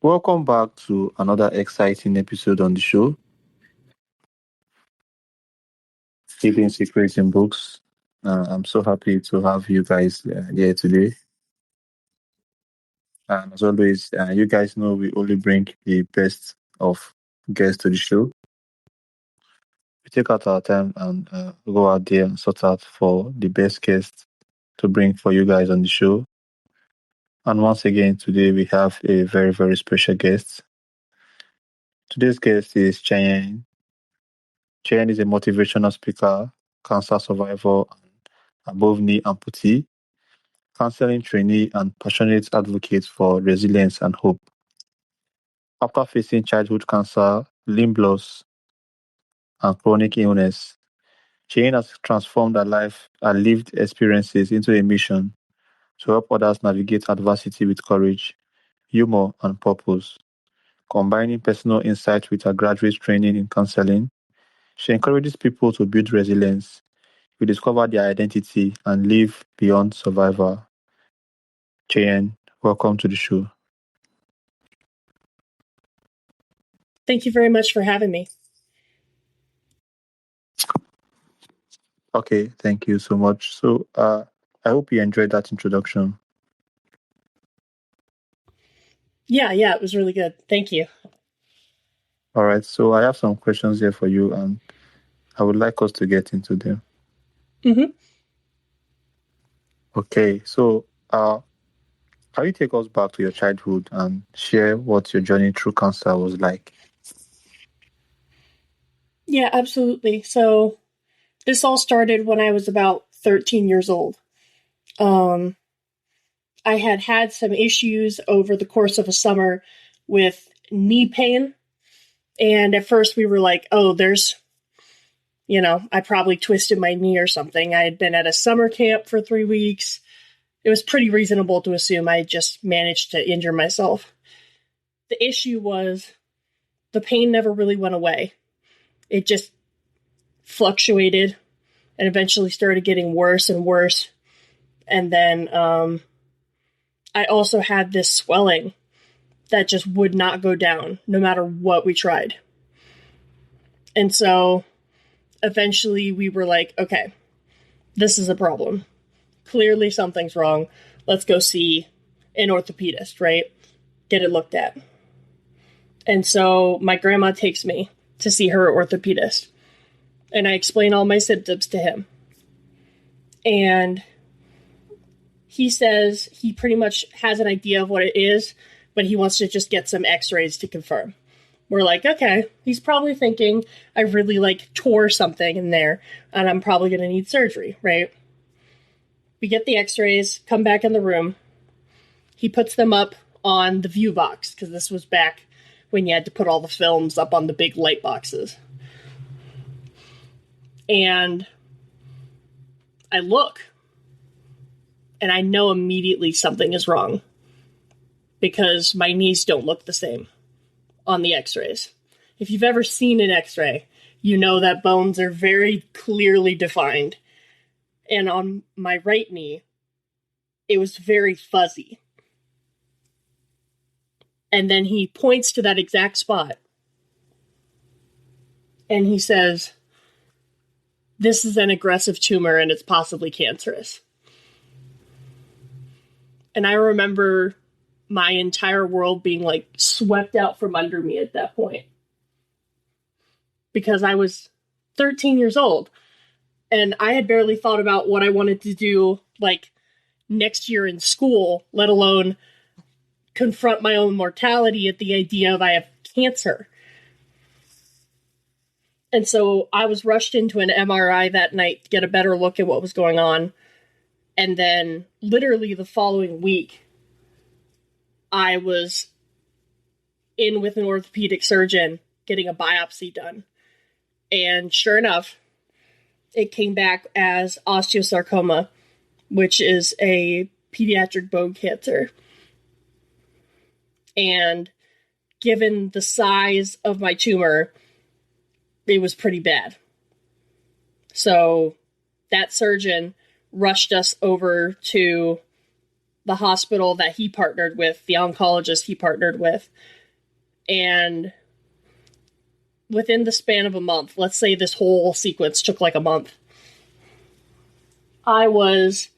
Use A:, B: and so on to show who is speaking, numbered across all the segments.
A: Welcome back to another exciting episode on the show, Keeping Secrets in Books. I'm so happy to have you guys here today. And as always, you guys know we only bring the best of guests to the show. We take out our time and go out there and sort out for the best guests to bring for you guys on the show. And once again, today we have a very, very special guest. Today's guest is Cheyenne. Cheyenne is a motivational speaker, cancer survivor, above knee amputee, counseling trainee, and passionate advocate for resilience and hope. After facing childhood cancer, limb loss, and chronic illness, Cheyenne has transformed her life and lived experiences into a mission to help others navigate adversity with courage, humor, and purpose. Combining personal insight with her graduate training in counseling, she encourages people to build resilience, rediscover their identity, and live beyond survival. Cheyenne, welcome to the show.
B: Thank you very much for having me.
A: Okay, thank you so much. So, I hope you enjoyed that introduction.
B: Yeah, it was really good. Thank you.
A: All right, so I have some questions here for you, and I would like us to get into them.
B: Mm-hmm.
A: Okay, so can you take us back to your childhood and share what your journey through cancer was like?
B: Yeah, absolutely. So this all started when I was about 13 years old. I had some issues over the course of a summer with knee pain. And at first we were like, oh, I probably twisted my knee or something. I had been at a summer camp for 3 weeks. It was pretty reasonable to assume I just managed to injure myself. The issue was the pain never really went away. It just fluctuated and eventually started getting worse and worse. And then I also had this swelling that just would not go down no matter what we tried. And so eventually we were like, okay, this is a problem. Clearly something's wrong. Let's go see an orthopedist, right? Get it looked at. And so my grandma takes me to see her orthopedist. And I explain all my symptoms to him. And he says he pretty much has an idea of what it is, but he wants to just get some x-rays to confirm. We're like, okay, he's probably thinking I really tore something in there and I'm probably going to need surgery, right? We get the x-rays, come back in the room. He puts them up on the view box because this was back when you had to put all the films up on the big light boxes. And I look and I know immediately something is wrong because my knees don't look the same on the x-rays. If you've ever seen an x-ray, you know that bones are very clearly defined. And on my right knee, it was very fuzzy. And then he points to that exact spot. And he says, this is an aggressive tumor and it's possibly cancerous. And I remember my entire world being swept out from under me at that point. Because I was 13 years old and I had barely thought about what I wanted to do next year in school, let alone confront my own mortality at the idea of I have cancer. And so I was rushed into an MRI that night to get a better look at what was going on. And then literally the following week, I was in with an orthopedic surgeon getting a biopsy done. And sure enough, it came back as osteosarcoma, which is a pediatric bone cancer. And given the size of my tumor, it was pretty bad. So that surgeon rushed us over to the hospital that he partnered with, the oncologist he partnered with, And within the span of a month, let's say this whole sequence took like a month, I was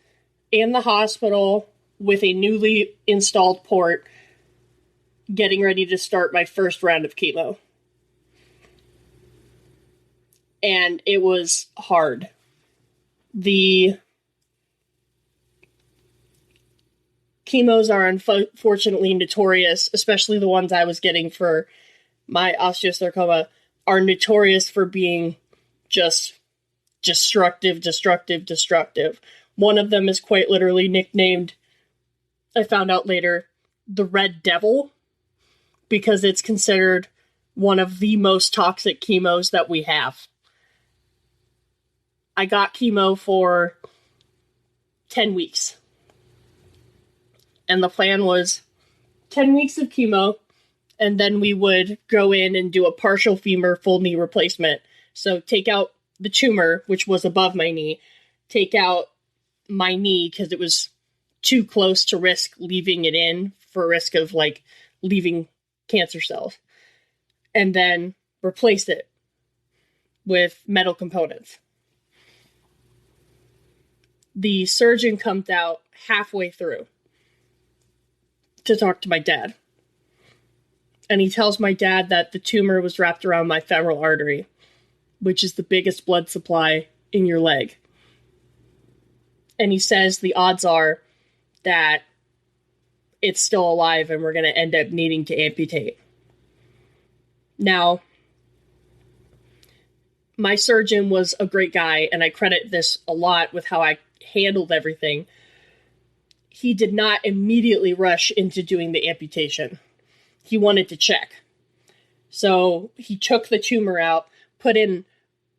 B: in the hospital with a newly installed port, getting ready to start my first round of chemo. And it was hard. The chemos are unfortunately notorious, especially the ones I was getting for my osteosarcoma, are notorious for being just destructive. One of them is quite literally nicknamed, I found out later, the Red Devil, because it's considered one of the most toxic chemos that we have. I got chemo for 10 weeks. And the plan was 10 weeks of chemo, and then we would go in and do a partial femur full knee replacement. So take out the tumor, which was above my knee, take out my knee because it was too close to risk leaving it in for risk of like leaving cancer cells, and then replace it with metal components. The surgeon comes out halfway through to talk to my dad. And he tells my dad that the tumor was wrapped around my femoral artery, which is the biggest blood supply in your leg. And he says the odds are that it's still alive and we're going to end up needing to amputate. Now, my surgeon was a great guy, and I credit this a lot with how I handled everything. He did not immediately rush into doing the amputation. He wanted to check. So he took the tumor out, put in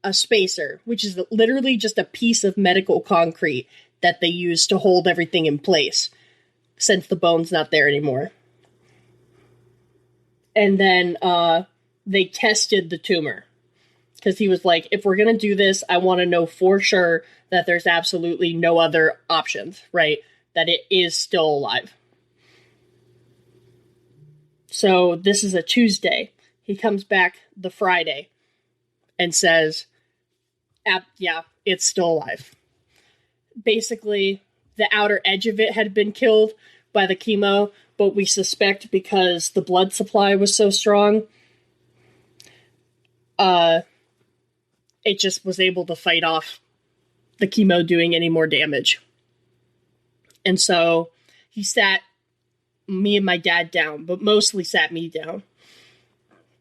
B: a spacer, which is literally just a piece of medical concrete that they use to hold everything in place, since the bone's not there anymore. And then they tested the tumor, because he was like, if we're going to do this, I want to know for sure that there's absolutely no other options, right? That it is still alive. So this is a Tuesday. He comes back the Friday and says, yeah, it's still alive. Basically, the outer edge of it had been killed by the chemo, but we suspect because the blood supply was so strong, it just was able to fight off the chemo doing any more damage. And so he sat me and my dad down, but mostly sat me down.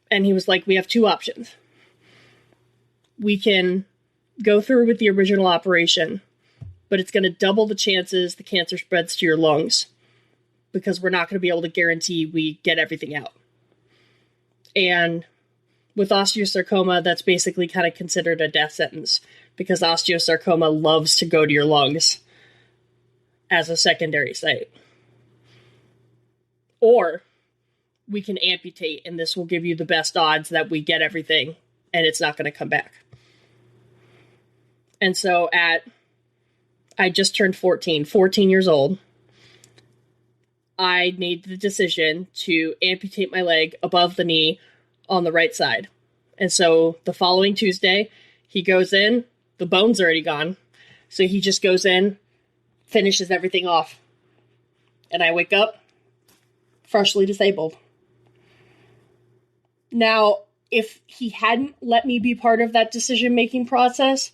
B: And he was like, we have two options. We can go through with the original operation, but it's going to double the chances the cancer spreads to your lungs, because we're not going to be able to guarantee we get everything out. And with osteosarcoma, that's basically kind of considered a death sentence, because osteosarcoma loves to go to your lungs as a secondary site. Or we can amputate, and this will give you the best odds that we get everything and it's not going to come back. And so I just turned 14 years old. I made the decision to amputate my leg above the knee on the right side. And so the following Tuesday, he goes in, the bone's already gone. So he just goes in, finishes everything off. And I wake up freshly disabled. Now, if he hadn't let me be part of that decision-making process,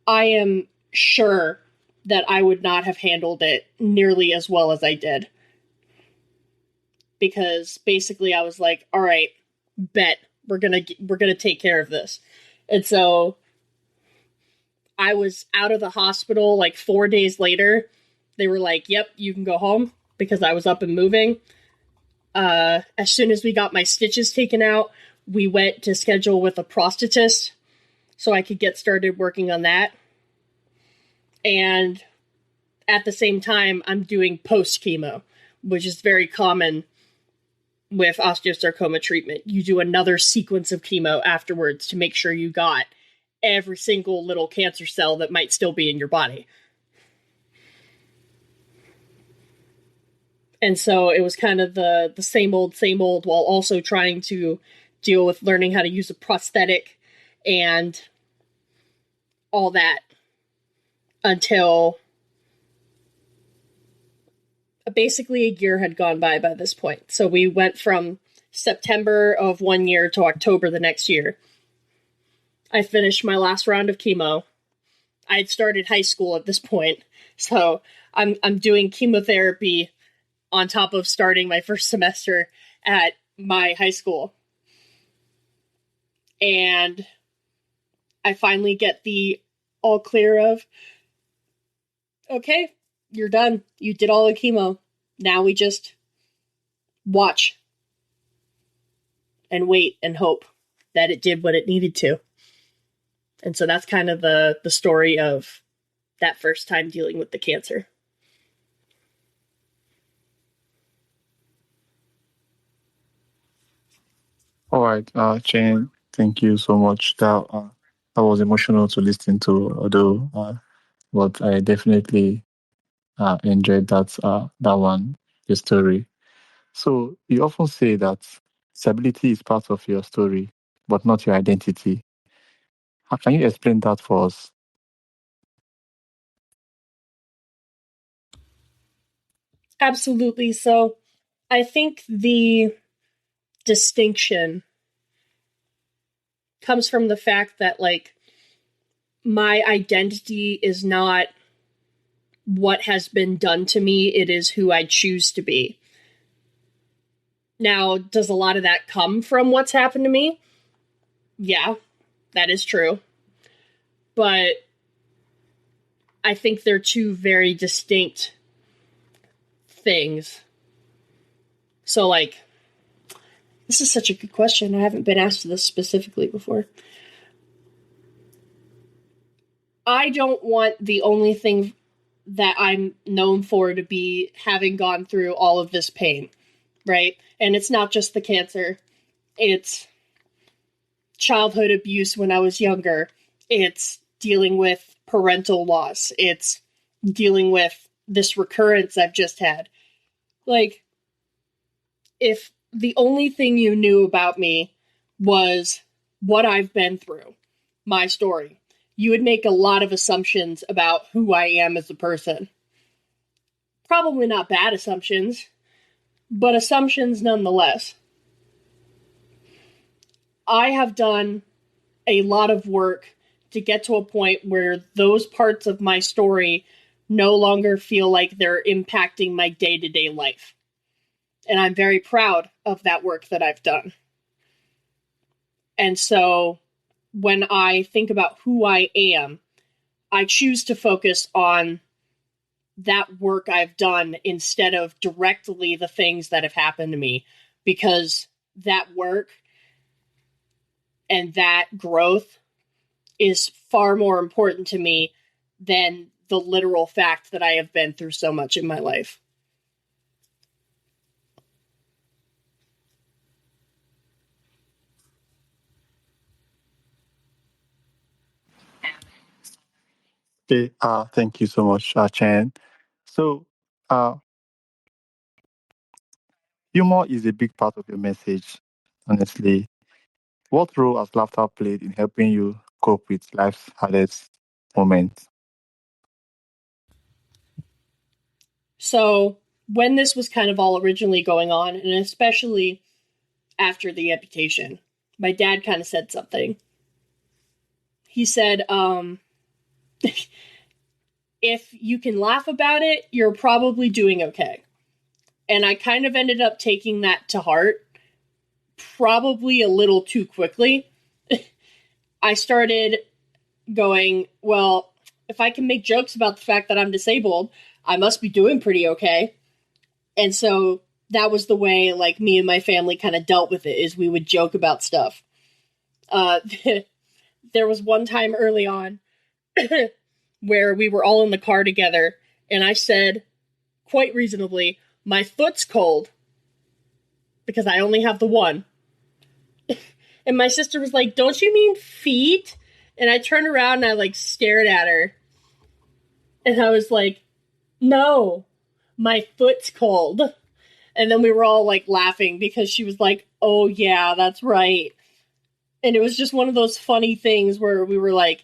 B: I am sure that I would not have handled it nearly as well as I did. Because basically I was like, all right, bet we're gonna take care of this. And so I was out of the hospital like 4 days later. They were like, yep, you can go home, because I was up and moving. As soon as we got my stitches taken out, we went to schedule with a prosthetist so I could get started working on that. And at the same time, I'm doing post-chemo, which is very common with osteosarcoma treatment. You do another sequence of chemo afterwards to make sure you got every single little cancer cell that might still be in your body. And so it was kind of the same old, while also trying to deal with learning how to use a prosthetic and all that until basically a year had gone by this point. So we went from September of one year to October the next year. I finished my last round of chemo. I had started high school at this point. So I'm doing chemotherapy on top of starting my first semester at my high school. And I finally get the all clear of, okay, you're done. You did all the chemo. Now we just watch and wait and hope that it did what it needed to. And so that's kind of the story of that first time dealing with the cancer.
A: All right, Cheyenne, thank you so much. That was emotional to listen to, although, but I definitely enjoyed that one, the story. So you often say that disability is part of your story, but not your identity. How can you explain that for us?
B: Absolutely. So I think the distinction comes from the fact that, like, my identity is not what has been done to me, it is who I choose to be. Now, does a lot of that come from what's happened to me? Yeah, that is true. But I think they're two very distinct things. So, like, this is such a good question. I haven't been asked this specifically before. I don't want the only thing that I'm known for to be having gone through all of this pain, right? And it's not just the cancer. It's childhood abuse when I was younger. It's dealing with parental loss. It's dealing with this recurrence I've just had. Like, if the only thing you knew about me was what I've been through, my story, you would make a lot of assumptions about who I am as a person. Probably not bad assumptions, but assumptions nonetheless. I have done a lot of work to get to a point where those parts of my story no longer feel like they're impacting my day-to-day life. And I'm very proud of that work that I've done. And so when I think about who I am, I choose to focus on that work I've done instead of directly the things that have happened to me, because that work and that growth is far more important to me than the literal fact that I have been through so much in my life.
A: Okay, thank you so much, Chen. So, uh, humor is a big part of your message, honestly. What role has laughter played in helping you cope with life's hardest moments?
B: So, when this was kind of all originally going on, and especially after the amputation, my dad kind of said something. He said, if you can laugh about it, you're probably doing okay. And I kind of ended up taking that to heart, probably a little too quickly. I started going, well, if I can make jokes about the fact that I'm disabled, I must be doing pretty okay. And so that was the way, like, me and my family kind of dealt with it, is we would joke about stuff. Uh, there was one time early on where we were all in the car together, and I said, quite reasonably, my foot's cold, because I only have the one. And my sister was like, don't you mean feet? And I turned around and I, like, stared at her. And I was like, no, my foot's cold. And then we were all like laughing because she was like, oh yeah, that's right. And it was just one of those funny things where we were like,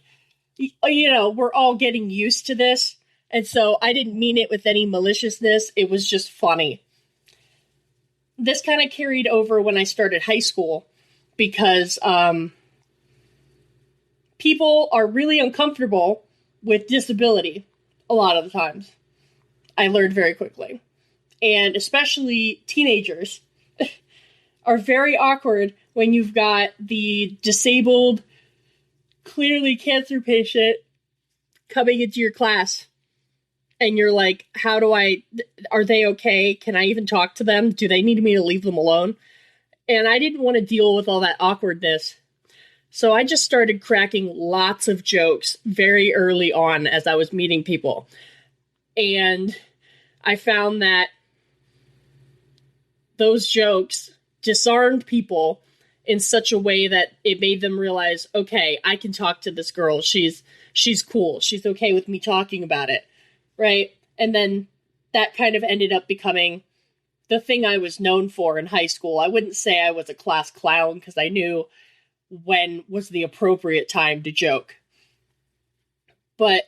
B: we're all getting used to this. And so I didn't mean it with any maliciousness. It was just funny. This kind of carried over when I started high school because people are really uncomfortable with disability a lot of the times. I learned very quickly. And especially teenagers are very awkward when you've got the disabled, clearly cancer patient coming into your class. And you're like, are they okay? Can I even talk to them? Do they need me to leave them alone? And I didn't want to deal with all that awkwardness. So I just started cracking lots of jokes very early on as I was meeting people. And I found that those jokes disarmed people in such a way that it made them realize, okay, I can talk to this girl. She's cool. She's okay with me talking about it. Right? And then that kind of ended up becoming the thing I was known for in high school. I wouldn't say I was a class clown because I knew when was the appropriate time to joke. But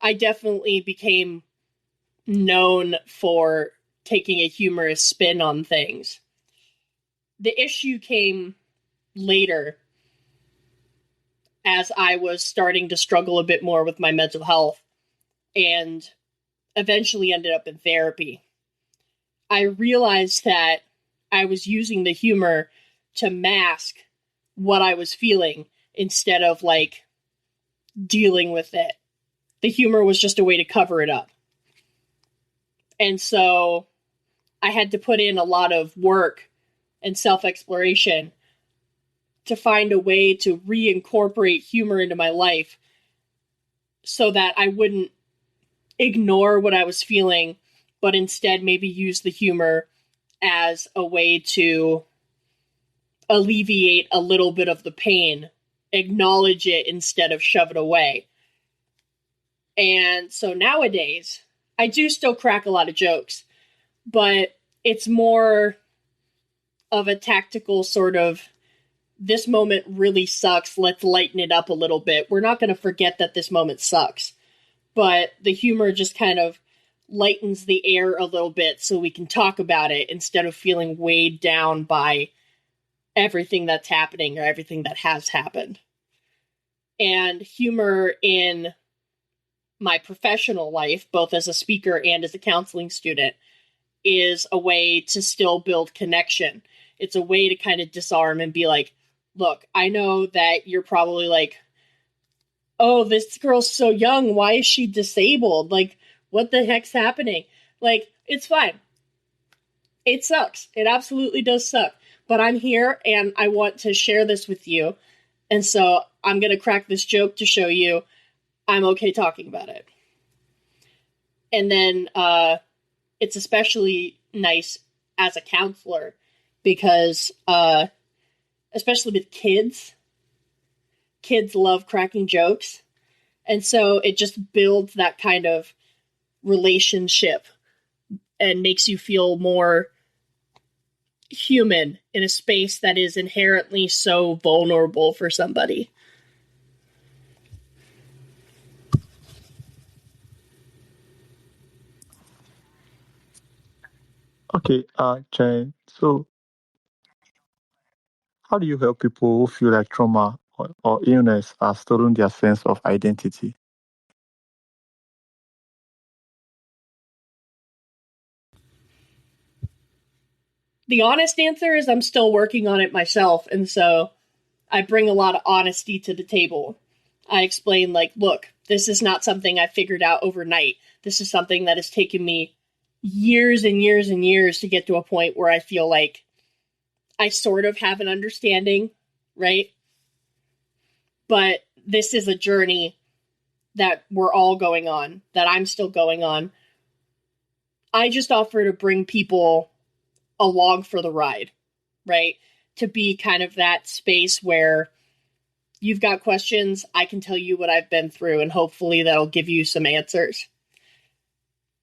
B: I definitely became known for taking a humorous spin on things. The issue came later as I was starting to struggle a bit more with my mental health and eventually ended up in therapy. I realized that I was using the humor to mask what I was feeling instead of like dealing with it. The humor was just a way to cover it up. And so I had to put in a lot of work and self-exploration to find a way to reincorporate humor into my life so that I wouldn't ignore what I was feeling, but instead maybe use the humor as a way to alleviate a little bit of the pain, acknowledge it instead of shove it away. And so nowadays, I do still crack a lot of jokes, but it's more of a tactical sort of, this moment really sucks, let's lighten it up a little bit. We're not going to forget that this moment sucks. But the humor just kind of lightens the air a little bit so we can talk about it instead of feeling weighed down by everything that's happening or everything that has happened. And humor in my professional life, both as a speaker and as a counseling student, is a way to still build connection. It's a way to kind of disarm and be like, look, I know that you're probably like, oh, this girl's so young. Why is she disabled? Like, what the heck's happening? Like, it's fine. It sucks. It absolutely does suck. But I'm here and I want to share this with you. And so I'm going to crack this joke to show you I'm okay talking about it. And then it's especially nice as a counselor because especially with kids love cracking jokes. And so it just builds that kind of relationship and makes you feel more human in a space that is inherently so vulnerable for somebody.
A: Okay, Jen, so how do you help people who feel like trauma or illness has stolen their sense of identity?
B: The honest answer is I'm still working on it myself. And so I bring a lot of honesty to the table. I explain, like, look, this is not something I figured out overnight. This is something that has taken me years and years and years to get to a point where I feel like I sort of have an understanding, right? But this is a journey that we're all going on, that I'm still going on. I just offer to bring people along for the ride, right? To be kind of that space where you've got questions, I can tell you what I've been through, and hopefully that'll give you some answers.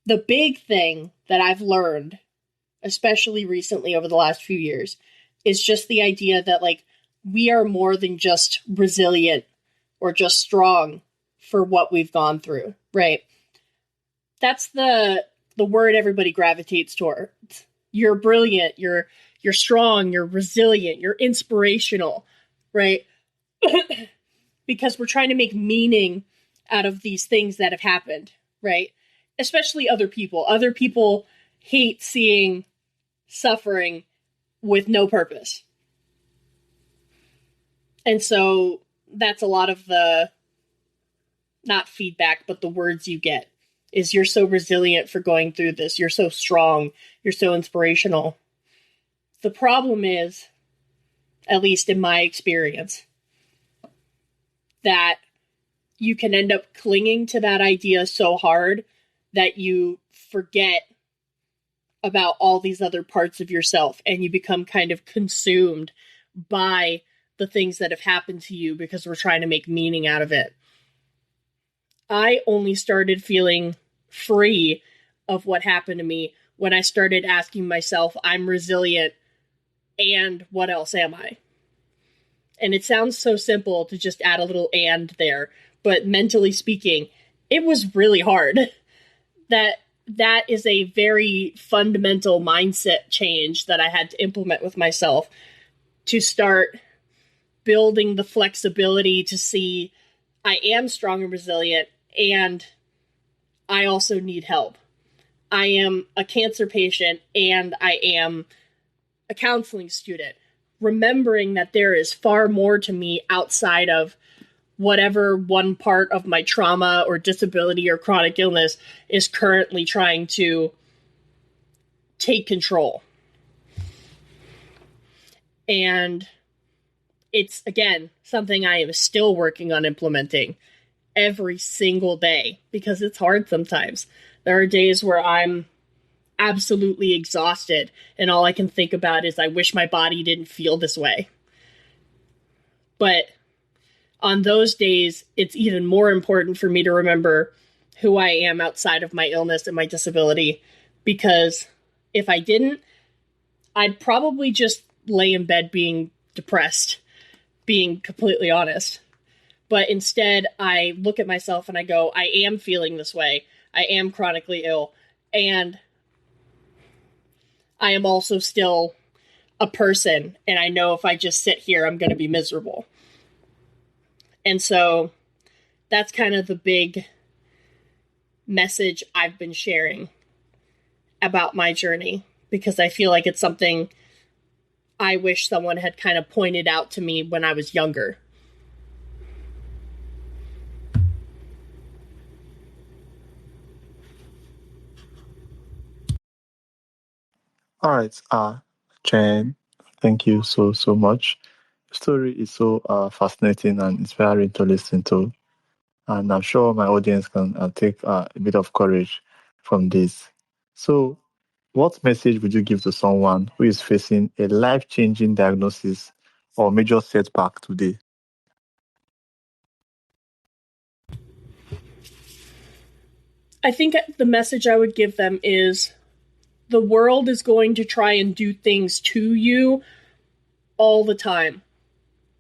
B: The big thing that I've learned, especially recently over the last few years, is just the idea that like we are more than just resilient or just strong for what we've gone through, right? That's the word everybody gravitates towards. You're brilliant, you're strong, you're resilient, you're inspirational, right? Because we're trying to make meaning out of these things that have happened, right? Especially other people. Other people hate seeing suffering with no purpose. And so that's a lot of the, not feedback, but the words you get is you're so resilient for going through this. You're so strong. You're so inspirational. The problem is, at least in my experience, that you can end up clinging to that idea so hard that you forget about all these other parts of yourself and you become kind of consumed by the things that have happened to you because we're trying to make meaning out of it. I only started feeling free of what happened to me when I started asking myself, I'm resilient, and what else am I? And it sounds so simple to just add a little and there, but mentally speaking, it was really hard. That is a very fundamental mindset change that I had to implement with myself to start building the flexibility to see I am strong and resilient, and I also need help. I am a cancer patient, and I am a counseling student. Remembering that there is far more to me outside of whatever one part of my trauma or disability or chronic illness is currently trying to take control. And it's, again, something I am still working on implementing every single day because it's hard sometimes. There are days where I'm absolutely exhausted and all I can think about is I wish my body didn't feel this way. But on those days, it's even more important for me to remember who I am outside of my illness and my disability, because if I didn't, I'd probably just lay in bed being depressed, being completely honest. But instead, I look at myself and I go, I am feeling this way. I am chronically ill. And I am also still a person. And I know if I just sit here, I'm going to be miserable. And so that's kind of the big message I've been sharing about my journey, because I feel like it's something I wish someone had kind of pointed out to me when I was younger.
A: All right, Jen, thank you so much. The story is so fascinating and inspiring to listen to, and I'm sure my audience can take a bit of courage from this. So, what message would you give to someone who is facing a life-changing diagnosis or major setback today?
B: I think the message I would give them is the world is going to try and do things to you all the time,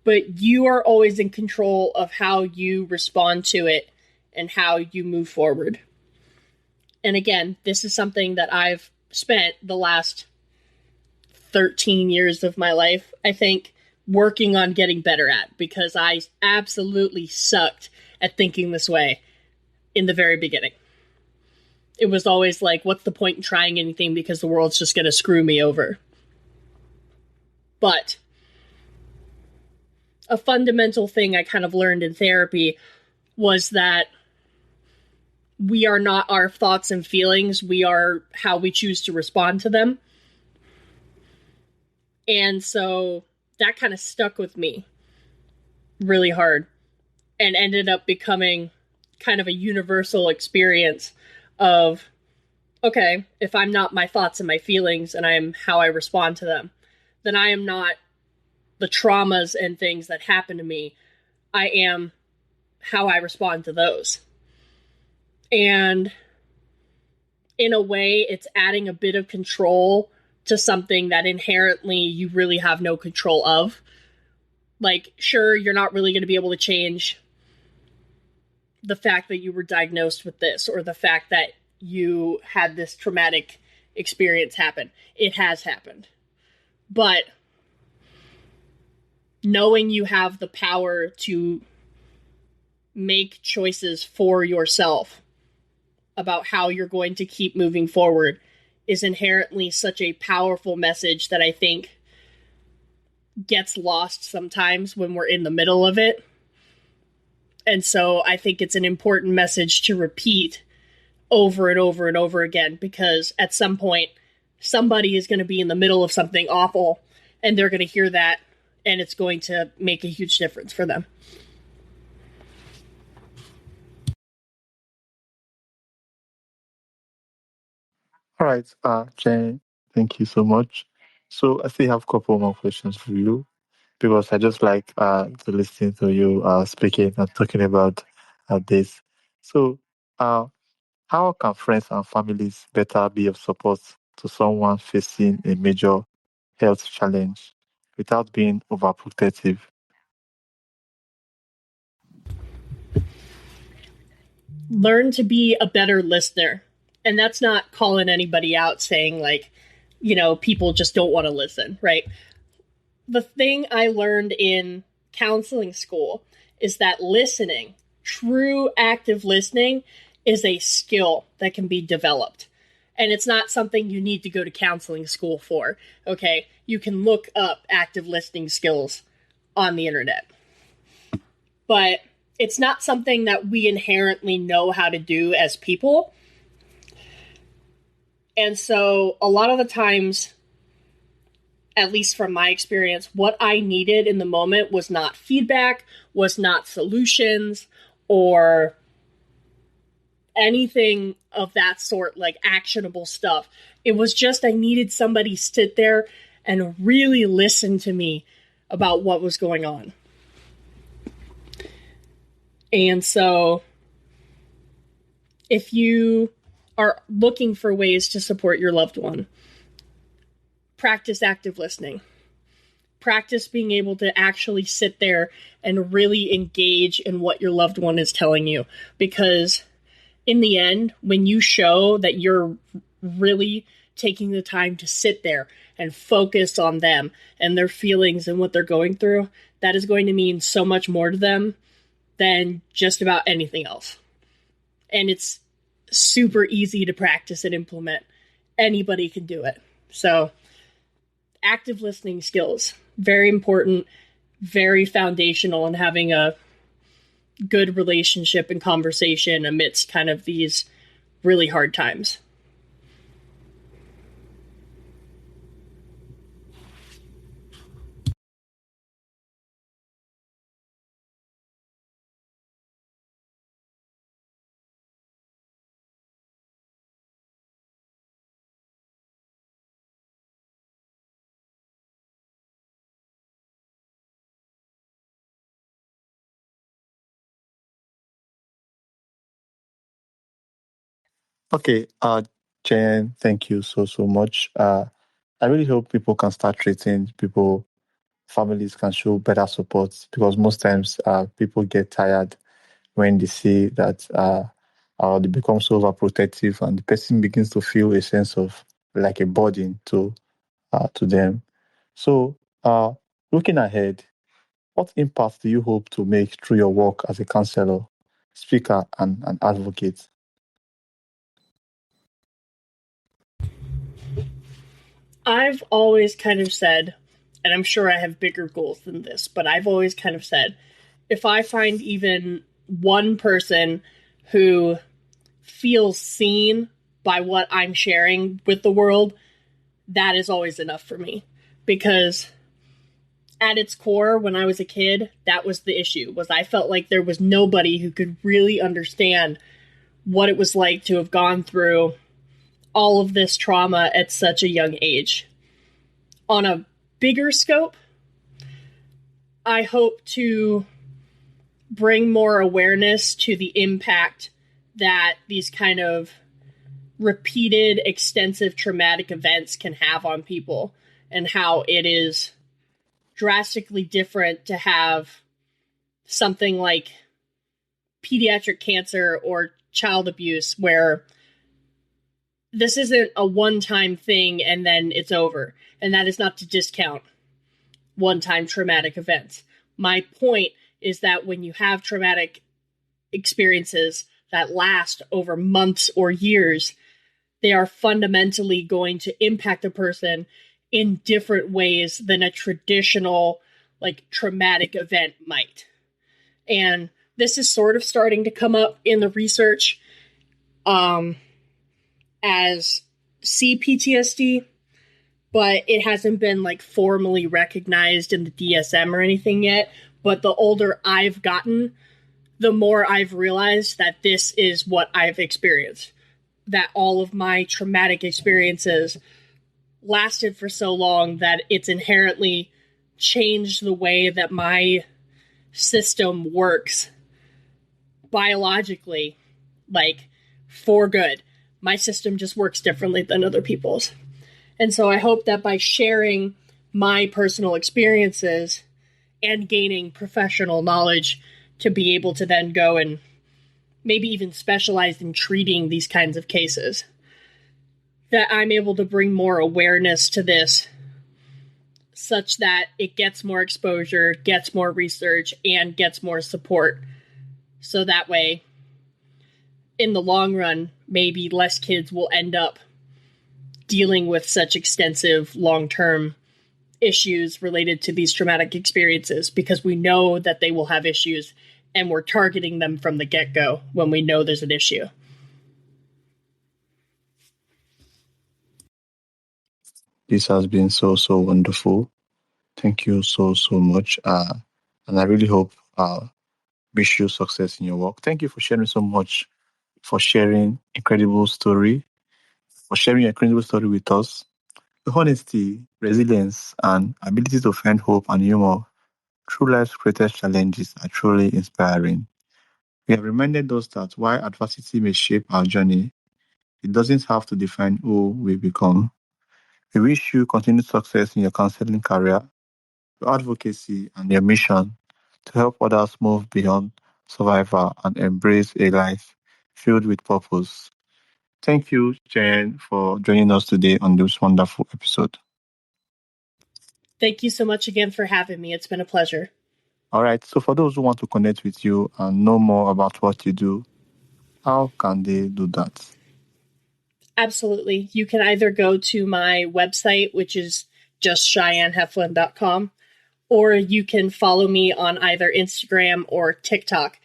B: but you are always in control of how you respond to it and how you move forward. And again, this is something that I've spent the last 13 years of my life, I think, working on getting better at, because I absolutely sucked at thinking this way in the very beginning. It was always like, what's the point in trying anything because the world's just going to screw me over? But a fundamental thing I kind of learned in therapy was that we are not our thoughts and feelings. We are how we choose to respond to them. And so that kind of stuck with me really hard and ended up becoming kind of a universal experience of, okay, if I'm not my thoughts and my feelings and I am how I respond to them, then I am not the traumas and things that happen to me. I am how I respond to those. And in a way, it's adding a bit of control to something that inherently you really have no control of. Like, sure, you're not really going to be able to change the fact that you were diagnosed with this or the fact that you had this traumatic experience happen. It has happened. But knowing you have the power to make choices for yourself about how you're going to keep moving forward is inherently such a powerful message that I think gets lost sometimes when we're in the middle of it. And so I think it's an important message to repeat over and over and over again, because at some point, somebody is going to be in the middle of something awful and they're going to hear that, and it's going to make a huge difference for them.
A: All right, Jen, thank you so much. So I still have a couple more questions for you because I just like to listen to you speaking and talking about this. So, uh, how can friends and families better be of support to someone facing a major health challenge without being overprotective?
B: Learn to be a better listener. And that's not calling anybody out saying, like, people just don't want to listen, right? The thing I learned in counseling school is that listening, true active listening, is a skill that can be developed. And it's not something you need to go to counseling school for, okay? You can look up active listening skills on the internet. But it's not something that we inherently know how to do as people. And so a lot of the times, at least from my experience, what I needed in the moment was not feedback, was not solutions, or anything of that sort, like actionable stuff. It was just I needed somebody to sit there and really listen to me about what was going on. And so if you are looking for ways to support your loved one, practice active listening. Practice being able to actually sit there and really engage in what your loved one is telling you. Because in the end, when you show that you're really taking the time to sit there and focus on them and their feelings and what they're going through, that is going to mean so much more to them than just about anything else. And it's super easy to practice and implement. Anybody can do it. So, active listening skills, very important, very foundational in having a good relationship and conversation amidst kind of these really hard times.
A: Okay, Jen, thank you so much. I really hope people can start treating people, families can show better support because most times people get tired when they see that they become so overprotective and the person begins to feel a sense of like a burden to them. So, looking ahead, what impact do you hope to make through your work as a counselor, speaker, and advocate?
B: I've always kind of said, and I'm sure I have bigger goals than this, but I've always kind of said, if I find even one person who feels seen by what I'm sharing with the world, that is always enough for me. Because at its core, when I was a kid, that was the issue, was I felt like there was nobody who could really understand what it was like to have gone through all of this trauma at such a young age. On a bigger scope, I hope to bring more awareness to the impact that these kind of repeated, extensive traumatic events can have on people, and how it is drastically different to have something like pediatric cancer or child abuse, where this isn't a one-time thing and then it's over. And that is not to discount one-time traumatic events. My point is that when you have traumatic experiences that last over months or years, they are fundamentally going to impact a person in different ways than a traditional, like, traumatic event might. And this is sort of starting to come up in the research as CPTSD, but it hasn't been like formally recognized in the DSM or anything yet. But the older I've gotten, the more I've realized that this is what I've experienced. That all of my traumatic experiences lasted for so long that it's inherently changed the way that my system works biologically, like, for good. My system just works differently than other people's. And so I hope that by sharing my personal experiences and gaining professional knowledge to be able to then go and maybe even specialize in treating these kinds of cases, that I'm able to bring more awareness to this such that it gets more exposure, gets more research, and gets more support. So that way, in the long run, maybe less kids will end up dealing with such extensive long-term issues related to these traumatic experiences, because we know that they will have issues and we're targeting them from the get-go when we know there's an issue.
A: This has been so wonderful. Thank you so much. And I really hope wish you success in your work. Thank you for sharing so much, for sharing incredible story, for sharing your incredible story with us. The honesty, resilience, and ability to find hope and humor through life's greatest challenges are truly inspiring. We have reminded us that while adversity may shape our journey, it doesn't have to define who we become. We wish you continued success in your counseling career, your advocacy, and your mission to help others move beyond survival and embrace a life filled with purpose. Thank you, Cheyenne, for joining us today on this wonderful episode.
B: Thank you so much again for having me. It's been a pleasure.
A: All right, so for those who want to connect with you and know more about what you do, how can they do that?
B: Absolutely. You can either go to my website, which is just CheyenneHeflin.com, or you can follow me on either Instagram or TikTok.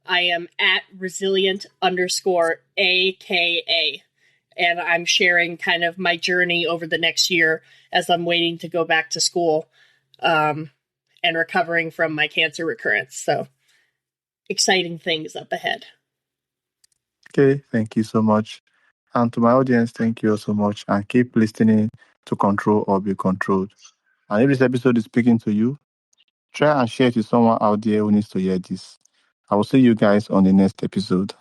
B: I am at resilient_AKA. And I'm sharing kind of my journey over the next year as I'm waiting to go back to school and recovering from my cancer recurrence. So exciting things up ahead.
A: Okay, thank you so much. And to my audience, thank you so much. And keep listening to Control or Be Controlled. And if this episode is speaking to you, try and share it with someone out there who needs to hear this. I will see you guys on the next episode.